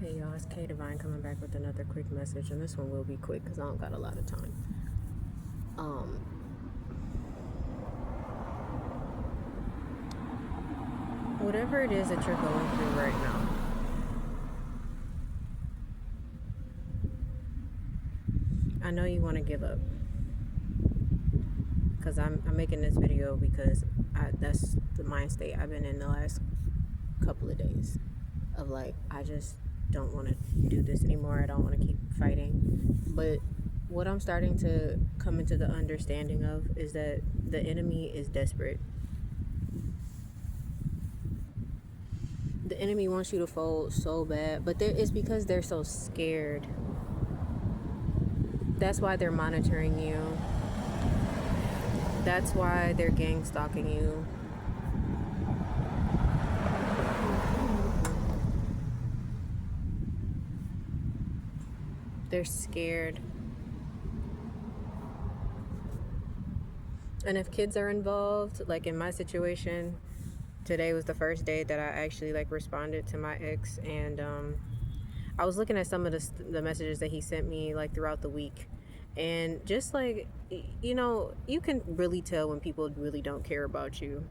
Hey y'all, it's K Divine coming back with another quick message, and this one will be quick because I don't got a lot of time. Whatever it is that you're going through right now, I know you want to give up because I'm making this video because that's the mind state I've been in the last couple of days of like, I just don't want to do this anymore. I don't want to keep fighting. But what I'm starting to come into the understanding of is that the enemy is desperate. The enemy wants you to fold so bad, but it's because they're so scared. That's why they're monitoring you. That's why they're gang stalking you. They're scared. And if kids are involved, like in my situation, today was the first day that I actually responded to my ex, and I was looking at some of the messages that he sent me throughout the week, and just you can really tell when people really don't care about you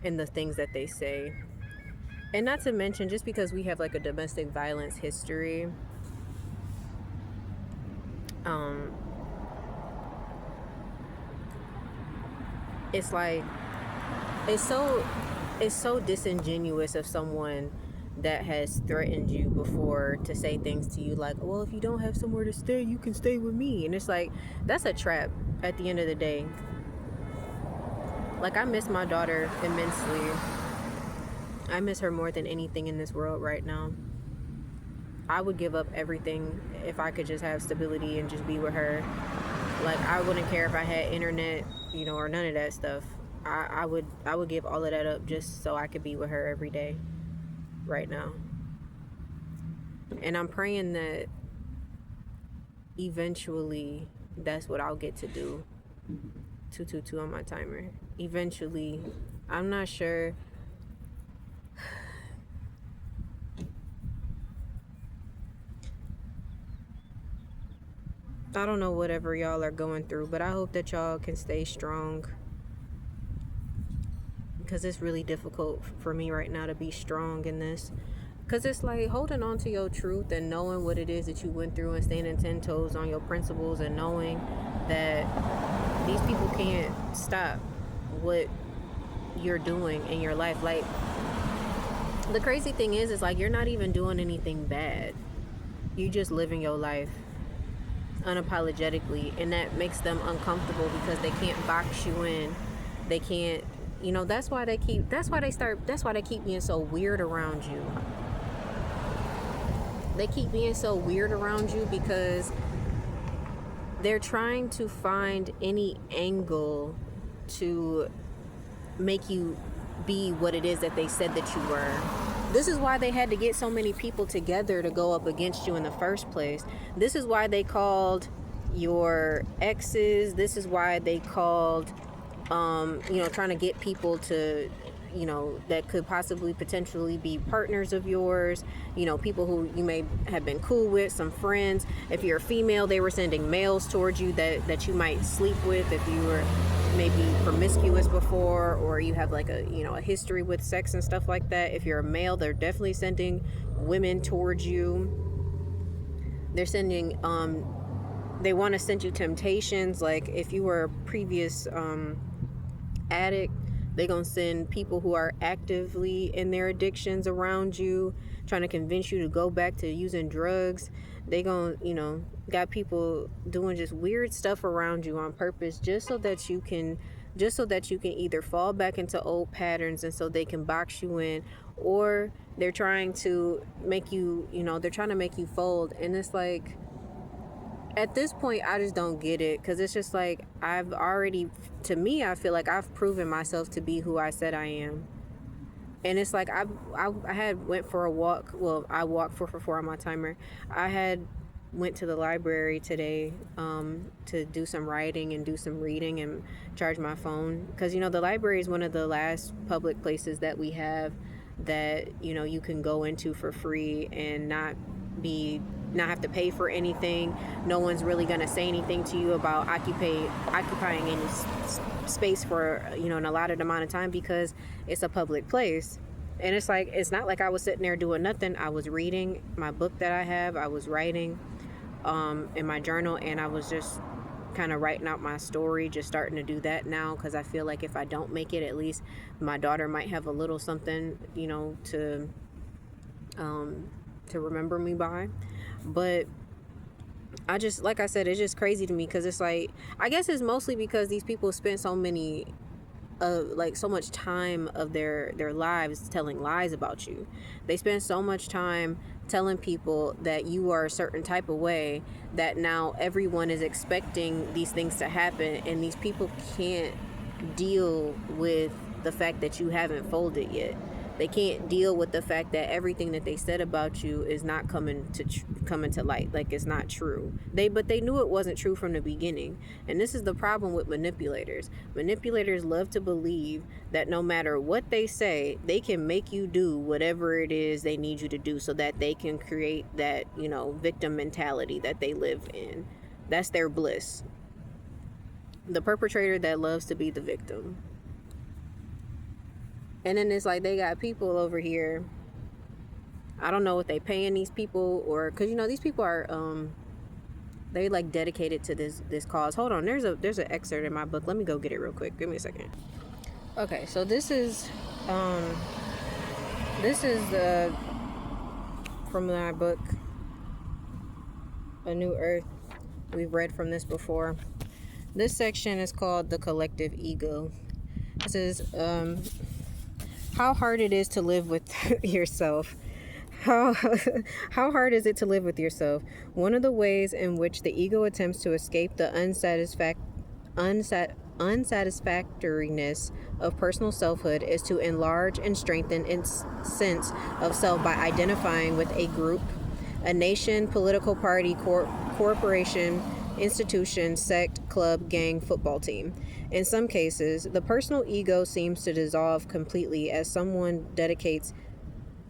and the things that they say. And not to mention, just because we have a domestic violence history, it's it's so disingenuous of someone that has threatened you before to say things to you like, well, if you don't have somewhere to stay, you can stay with me. And it's that's a trap at the end of the day. I miss my daughter immensely. I miss her more than anything in this world right now. I would give up everything if I could just have stability and just be with her. I wouldn't care if I had internet, or none of that stuff. I would give all of that up just so I could be with her every day right now. And I'm praying that eventually that's what I'll get to do. 222 on my timer. Eventually, I'm not sure. I don't know whatever y'all are going through, but I hope that y'all can stay strong, because it's really difficult for me right now to be strong in this, because it's holding on to your truth and knowing what it is that you went through and standing 10 toes on your principles and knowing that these people can't stop what you're doing in your life. The crazy thing is you're not even doing anything bad. You just living your life unapologetically, and that makes them uncomfortable because they can't box you in. They can't, that's why they keep being so weird around you. They keep being so weird around you because they're trying to find any angle to make you be what it is that they said that you were. This is why they had to get so many people together to go up against you in the first place. This is why they called your exes. This is why they called, trying to get people to, that could possibly potentially be partners of yours, people who you may have been cool with, some friends. If you're a female, they were sending males towards you that you might sleep with if you were maybe promiscuous before, or you have a history with sex and stuff like that. If you're a male, they're definitely sending women towards you. They're sending they want to send you temptations. If you were a previous addict, they're gonna send people who are actively in their addictions around you, trying to convince you to go back to using drugs. They gonna, got people doing just weird stuff around you on purpose, just so that you can either fall back into old patterns and so they can box you in, or they're trying to make you, they're trying to make you fold. And it's at this point, I just don't get it, because it's just I feel like I've proven myself to be who I said I am. And it's I had went for a walk. Well, I walked 4 on my timer. I had went to the library today to do some writing and do some reading and charge my phone, because the library is one of the last public places that we have that you can go into for free and not not have to pay for anything. No one's really going to say anything to you about occupying any space for, an allotted amount of time, because it's a public place. And it's like, it's not like I was sitting there doing nothing. I was reading my book that I have. I was writing in my journal, and I was just kind of writing out my story, just starting to do that now, because I feel like if I don't make it, at least my daughter might have a little something, to remember me by. But I just, like I said, it's just crazy to me, because it's like, I guess it's mostly because these people spend so much time of their lives telling lies about you. They spend so much time telling people that you are a certain type of way, that now everyone is expecting these things to happen, and these people can't deal with the fact that you haven't folded yet. They can't deal with the fact that everything that they said about you is not coming to light. Like, it's not true. But they knew it wasn't true from the beginning. And this is the problem with manipulators. Manipulators love to believe that no matter what they say, they can make you do whatever it is they need you to do, so that they can create that, victim mentality that they live in. That's their bliss. The perpetrator that loves to be the victim. And then it's like, they got people over here, I don't know what they paying these people, or because these people are they like dedicated to this cause. Hold on, there's an excerpt in my book. Let me go get it real quick. Give me a second. Okay, so this is the from my book, A New Earth. We've read from this before. This section is called The Collective Ego. This is how hard it is to live with yourself. How hard is it to live with yourself? One of the ways in which the ego attempts to escape the unsatisfactoriness of personal selfhood is to enlarge and strengthen its sense of self by identifying with a group, a nation, political party, corporation, institution, sect, club, gang, football team. In some cases, the personal ego seems to dissolve completely as someone dedicates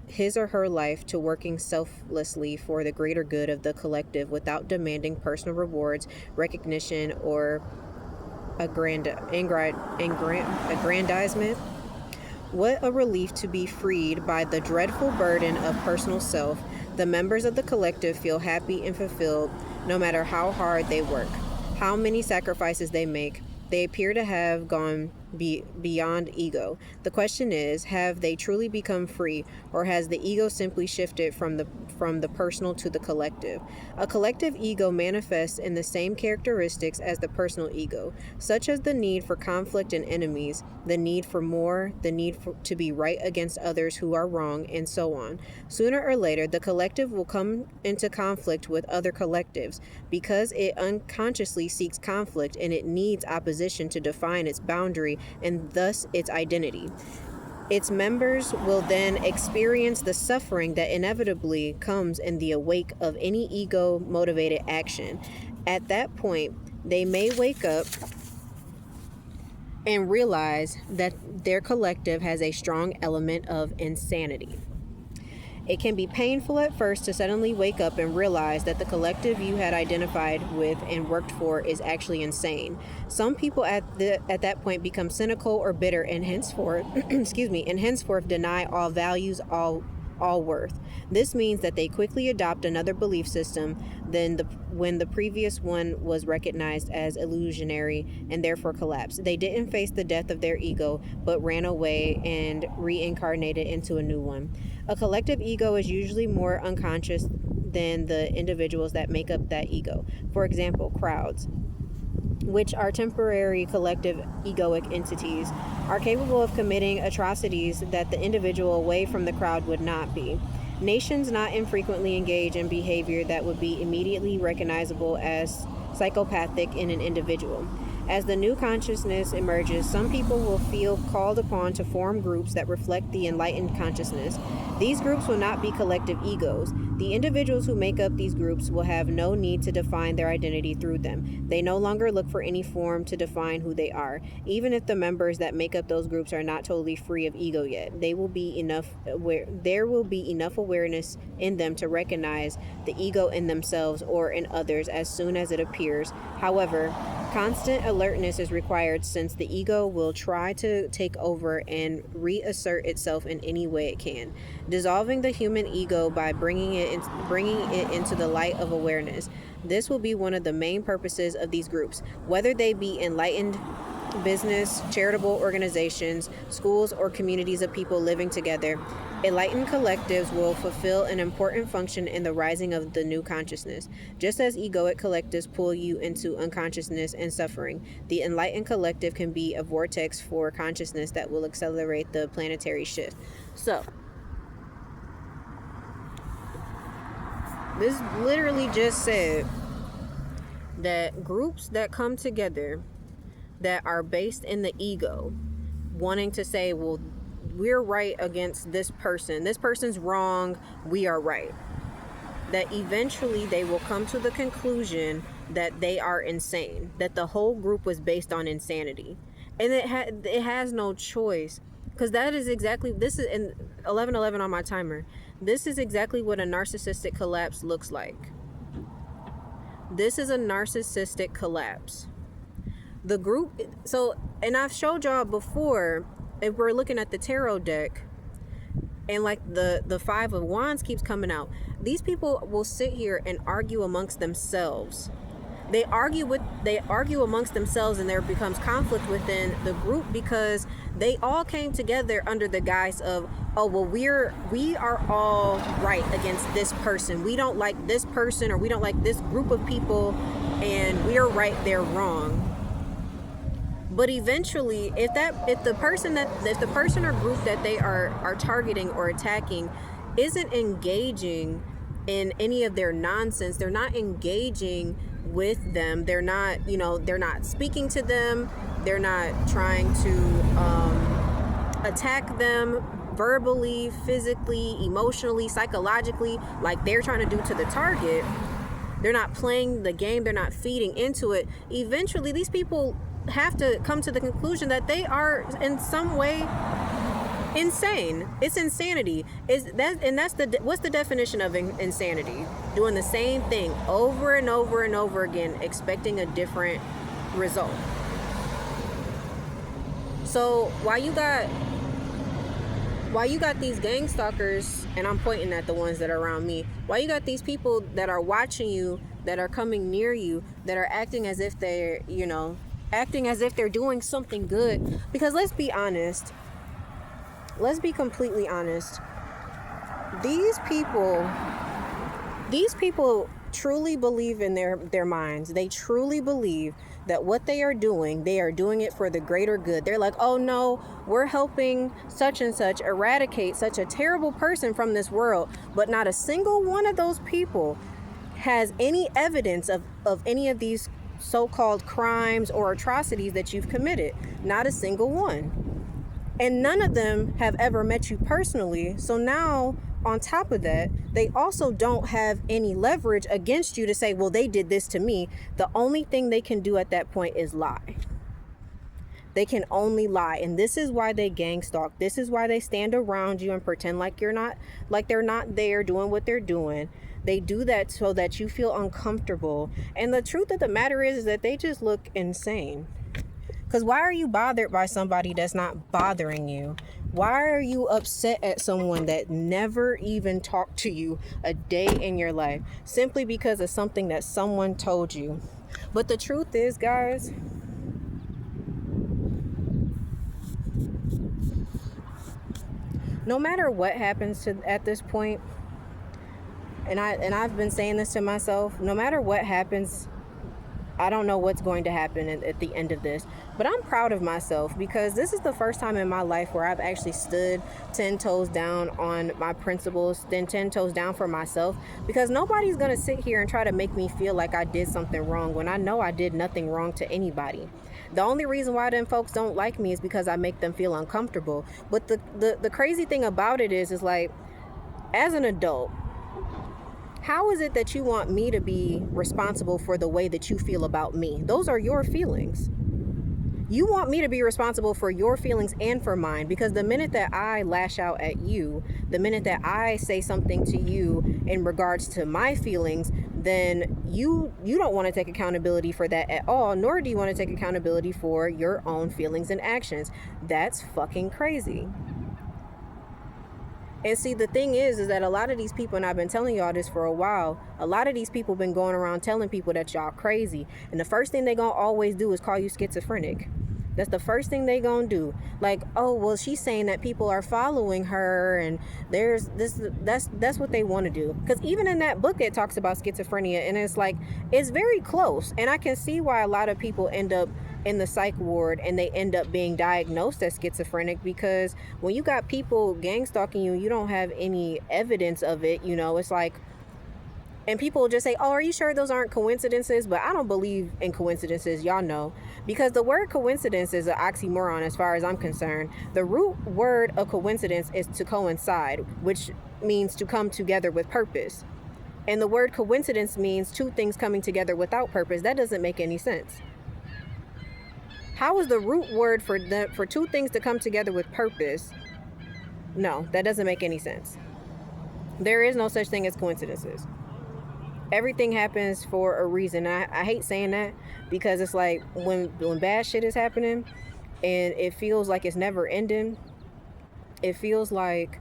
his or her life to working selflessly for the greater good of the collective without demanding personal rewards, recognition, or aggrandizement. What a relief to be freed by the dreadful burden of personal self. The members of the collective feel happy and fulfilled no matter how hard they work, how many sacrifices they make. They appear to have gone beyond ego. The question is, have they truly become free, or has the ego simply shifted from the personal to the collective? A collective ego manifests in the same characteristics as the personal ego, such as the need for conflict and enemies, the need for more, the need to be right against others who are wrong, and so on. Sooner or later, the collective will come into conflict with other collectives because it unconsciously seeks conflict, and it needs opposition to define its boundary and thus its identity. Its members will then experience the suffering that inevitably comes in the wake of any ego-motivated action. At that point, they may wake up and realize that their collective has a strong element of insanity. It can be painful at first to suddenly wake up and realize that the collective you had identified with and worked for is actually insane. Some people at that point become cynical or bitter and henceforth, deny all values, all worth. This means that they quickly adopt another belief system when the previous one was recognized as illusionary and therefore collapsed. They didn't face the death of their ego, but ran away and reincarnated into a new one. A collective ego is usually more unconscious than the individuals that make up that ego. For example, crowds, which are temporary collective egoic entities, are capable of committing atrocities that the individual away from the crowd would not be. Nations not infrequently engage in behavior that would be immediately recognizable as psychopathic in an individual. As the new consciousness emerges, some people will feel called upon to form groups that reflect the enlightened consciousness. These groups will not be collective egos. The individuals who make up these groups will have no need to define their identity through them. They no longer look for any form to define who they are. Even if the members that make up those groups are not totally free of ego yet, there will be enough awareness in them to recognize the ego in themselves or in others as soon as it appears. However, constant alertness is required, since the ego will try to take over and reassert itself in any way it can. Dissolving the human ego by bringing it into the light of awareness. This will be one of the main purposes of these groups, whether they be enlightened business, charitable organizations, schools, or communities of people living together. Enlightened collectives will fulfill an important function in the rising of the new consciousness. Just as egoic collectives pull you into unconsciousness and suffering, the enlightened collective can be a vortex for consciousness that will accelerate the planetary shift. So, this literally just said that groups that come together that are based in the ego, wanting to say, well, we're right against this person's wrong, we are right, that eventually they will come to the conclusion that they are insane, that the whole group was based on insanity. And it has no choice, because that is exactly, this is in 11:11 on my timer, this is exactly what a narcissistic collapse looks like. This is a narcissistic collapse. The group, so, and I've showed y'all before, if we're looking at the tarot deck, and like the Five of Wands keeps coming out, these people will sit here and argue amongst themselves. They argue amongst themselves, and there becomes conflict within the group, because they all came together under the guise of, oh, well, we are all right against this person. We don't like this person, or we don't like this group of people, and we're right, they're wrong. But eventually, if the person or group that they are targeting or attacking isn't engaging in any of their nonsense, they're not engaging with them, they're not speaking to them, they're not trying to attack them verbally, physically, emotionally, psychologically, like they're trying to do to the target. They're not playing the game, they're not feeding into it. Eventually, these people have to come to the conclusion that they are in some way insane. It's insanity. What's the definition of insanity? Doing the same thing over and over and over again, expecting a different result. So while you got these gang stalkers, and I'm pointing at the ones that are around me, while you got these people that are watching you, that are coming near you, that are acting as if they're doing something good, because let's be completely honest, these people truly believe in their minds. They truly believe that what they are doing it for the greater good. They're like, oh no, we're helping such and such eradicate such a terrible person from this world. But not a single one of those people has any evidence of any of these so-called crimes or atrocities that you've committed. Not a single one. And none of them have ever met you personally. So now, on top of that, they also don't have any leverage against you to say, well, they did this to me. The only thing they can do at that point is lie. They can only lie. And this is why they gang stalk. This is why they stand around you and pretend like they're not there doing what they're doing. They do that so that you feel uncomfortable. And the truth of the matter is that they just look insane. Because why are you bothered by somebody that's not bothering you? Why are you upset at someone that never even talked to you a day in your life, simply because of something that someone told you? But the truth is, guys, no matter what happens at this point, and I've been saying this to myself, no matter what happens, I don't know what's going to happen at the end of this, but I'm proud of myself, because this is the first time in my life where I've actually stood 10 toes down on my principles, then 10 toes down for myself, because nobody's going to sit here and try to make me feel like I did something wrong when I know I did nothing wrong to anybody. The only reason why them folks don't like me is because I make them feel uncomfortable. But the crazy thing about it is like, as an adult, How is it that you want me to be responsible for the way that you feel about me? Those are your feelings. You want me to be responsible for your feelings and for mine, because the minute that I lash out at you, the minute that I say something to you in regards to my feelings, then you don't want to take accountability for that at all, nor do you want to take accountability for your own feelings and actions. That's fucking crazy. And see, the thing is that a lot of these people, and I've been telling y'all this for a while, a lot of these people been going around telling people that y'all crazy. And the first thing they gonna always do is call you schizophrenic. That's the first thing they gonna do. Like, oh, well, she's saying that people are following her, and there's this, that's what they want to do. Because even in that book, it talks about schizophrenia, and it's like, it's very close. And I can see why a lot of people end up in the psych ward and they end up being diagnosed as schizophrenic, because when you got people gang stalking you, you don't have any evidence of it, you know. It's like, and people will just say, oh, are you sure those aren't coincidences? But I don't believe in coincidences, y'all know, because the word coincidence is an oxymoron as far as I'm concerned. The root word of coincidence is to coincide, which means to come together with purpose. And the word coincidence means two things coming together without purpose. That doesn't make any sense. How is the root word for two things to come together with purpose? No, that doesn't make any sense. There is no such thing as coincidences. Everything happens for a reason. I hate saying that, because it's like when bad shit is happening and it feels like it's never ending, it feels like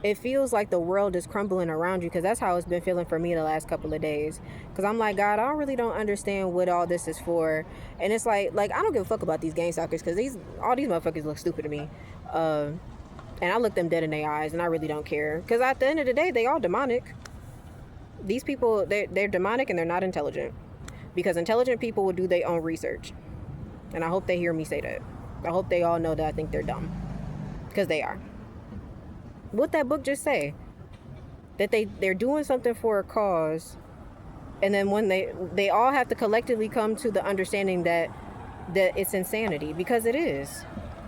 the world is crumbling around you, because that's how it's been feeling for me the last couple of days. Because I'm like, God, I really don't understand what all this is for. And it's like I don't give a fuck about these gang stalkers, because all these motherfuckers look stupid to me. And I look them dead in their eyes, and I really don't care. Because at the end of the day, they all demonic. These people, they're demonic, and they're not intelligent. Because intelligent people will do their own research. And I hope they hear me say that. I hope they all know that I think they're dumb. Because they are. What that book just say? That they're doing something for a cause, and then when they all have to collectively come to the understanding that it's insanity, because it is.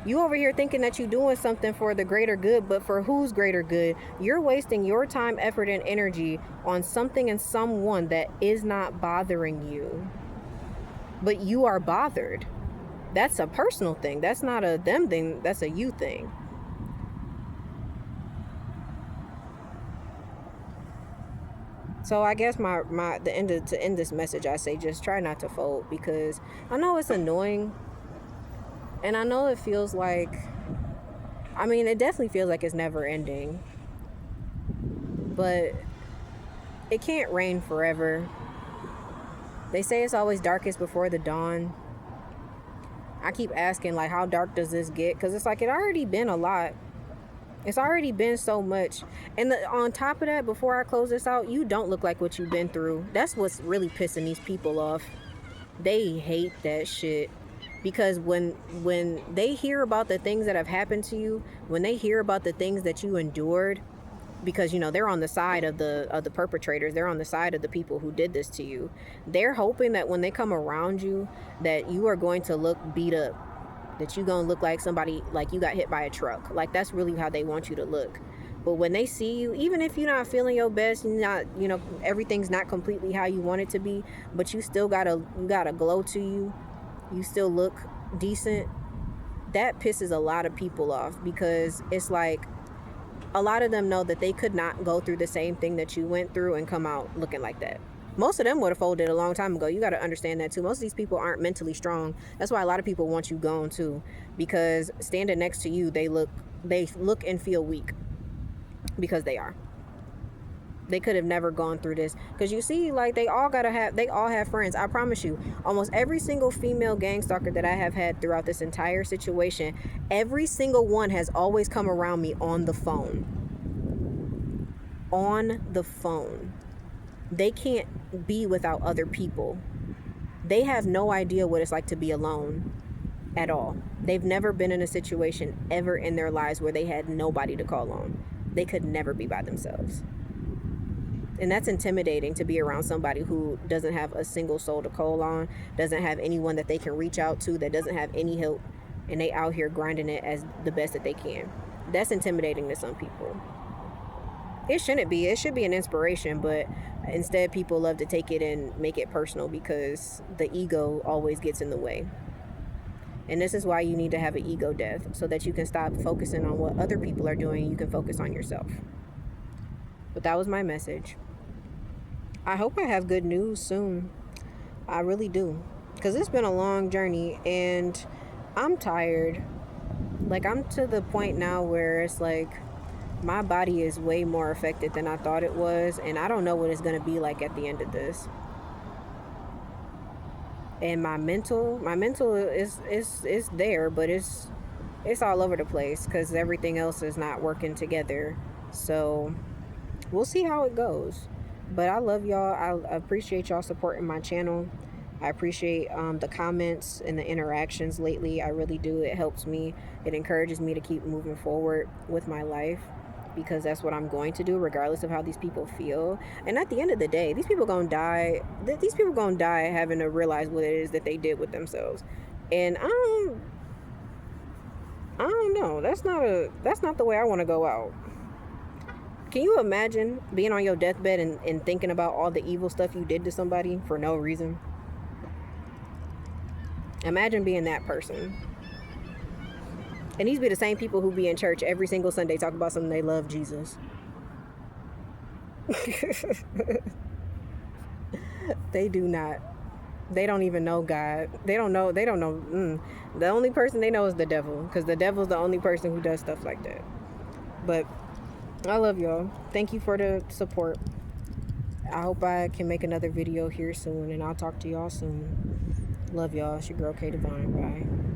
You over here thinking that you're doing something for the greater good, but for whose greater good? You're wasting your time, effort, and energy on something and someone that is not bothering you. But you are bothered. That's a personal thing. That's not a them thing. That's a you thing. So I guess to end this message, I say just try not to fold, because I know it's annoying, and I know it feels like, it definitely feels like it's never ending, but it can't rain forever. They say it's always darkest before the dawn. I keep asking, like, how dark does this get? Because it's like, it already been a lot. It's already been so much. And on top of that, before I close this out, you don't look like what you've been through. That's what's really pissing these people off. They hate that shit. Because when they hear about the things that have happened to you, when they hear about the things that you endured, because, you know, they're on the side of the perpetrators, they're on the side of the people who did this to you. They're hoping that when they come around you, that you are going to look beat up. That you're going to look like somebody, like you got hit by a truck. Like, that's really how they want you to look. But when they see you, even if you're not feeling your best, you're not, you know, everything's not completely how you want it to be, but you still got a glow to you. You still look decent. That pisses a lot of people off, because it's like a lot of them know that they could not go through the same thing that you went through and come out looking like that. Most of them would have folded a long time ago. You got to understand that too. Most of these people aren't mentally strong. That's why a lot of people want you gone too, because standing next to you, they look and feel weak, because they are. They could have never gone through this, because you see, like, they all have friends. I promise you, almost every single female gang stalker that I have had throughout this entire situation, every single one has always come around me on the phone. On the phone. They can't be without other people. They have no idea what it's like to be alone at all. They've never been in a situation ever in their lives where they had nobody to call on. They could never be by themselves. And that's intimidating, to be around somebody who doesn't have a single soul to call on, doesn't have anyone that they can reach out to, that doesn't have any help, and they out here grinding it as the best that they can. That's intimidating to some people. It shouldn't be. It should be an inspiration, but instead people love to take it and make it personal because the ego always gets in the way. And this is why you need to have an ego death, so that you can stop focusing on what other people are doing and you can focus on yourself. But that was my message. I hope I have good news soon. I really do. Because it's been a long journey and I'm tired. Like, I'm to the point now where it's like my body is way more affected than I thought it was, and I don't know what it's going to be like at the end of this. And my mental is there, but it's all over the place because everything else is not working together. So we'll see how it goes. But I love y'all. I appreciate y'all supporting my channel. I appreciate the comments and the interactions lately. I really do. It helps me. It encourages me to keep moving forward with my life, because that's what I'm going to do regardless of how these people feel. And at the end of the day, these people gonna die. These people gonna die having to realize what it is that they did with themselves. And I don't know. That's not the way I want to go out. Can you imagine being on your deathbed and thinking about all the evil stuff you did to somebody for no reason? Imagine being that person. And these be the same people who be in church every single Sunday talking about something they love Jesus. They do not. They don't even know God. They don't know. The only person they know is the devil, because the devil's the only person who does stuff like that. But I love y'all. Thank you for the support. I hope I can make another video here soon, and I'll talk to y'all soon. Love y'all. It's your girl K Divine. Bye.